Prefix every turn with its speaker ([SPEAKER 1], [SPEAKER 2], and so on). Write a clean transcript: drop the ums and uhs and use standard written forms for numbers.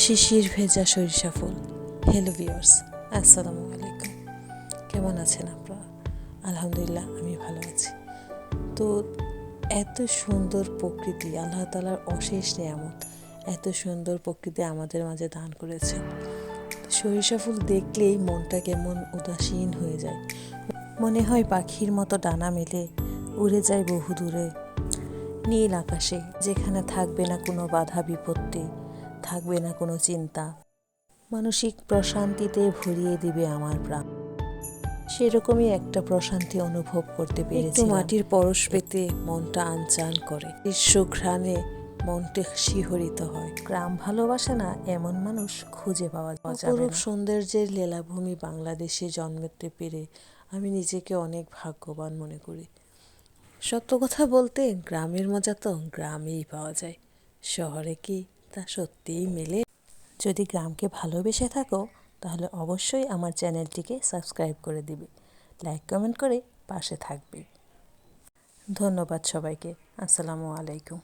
[SPEAKER 1] শিশির ভেজা সরিষা ফুল। Hello viewers, আসসালামু আলাইকুম। কেমন আছেন আপনারা? আলহামদুলিল্লাহ, আমি ভালো আছি। তো এত সুন্দর প্রকৃতি, আল্লাহ তাআলার অশেষ নিয়ামত, এত সুন্দর প্রকৃতি আমাদের মাঝে দান করেছেন। সরিষা ফুল দেখলেই মনটা কেমন উদাসীন হয়ে যায়। মনে হয় পাখির মতো ডানা মেলে উড়ে যায় বহু দূরে নীল আকাশে, যেখানে থাকবে না কোনো বাধা বিপত্তি, থাকবে না কোনো চিন্তা, মানসিক প্রশান্তিতে ভরিয়ে দিবে আমার প্রাণ। সেরকমই একটা প্রশান্তি অনুভব করতে পেরেছি। একটু মাটির পরশ পেতে মনটা আনচান করে, সুঘ্রাণে মনটা শিহরিত হয়। গ্রাম ভালোবাসে না এমন মানুষ খুঁজে পাওয়া যাবে না। অপরূপ সৌন্দর্যের লীলাভূমি বাংলাদেশে জন্মতে পেরে আমি নিজেকে অনেক ভাগ্যবান মনে করি। সত্য কথা বলতে গ্রামের মজা তো গ্রামেই পাওয়া যায়, শহরে কি তা সত্যিই মেলে? যদি গ্রামকে ভালোবেসে থাকো তাহলে অবশ্যই আমার চ্যানেলটিকে সাবস্ক্রাইব করে দিবে, লাইক কমেন্ট করে পাশে থাকবে। ধন্যবাদ সবাইকে। আসসালামু আলাইকুম।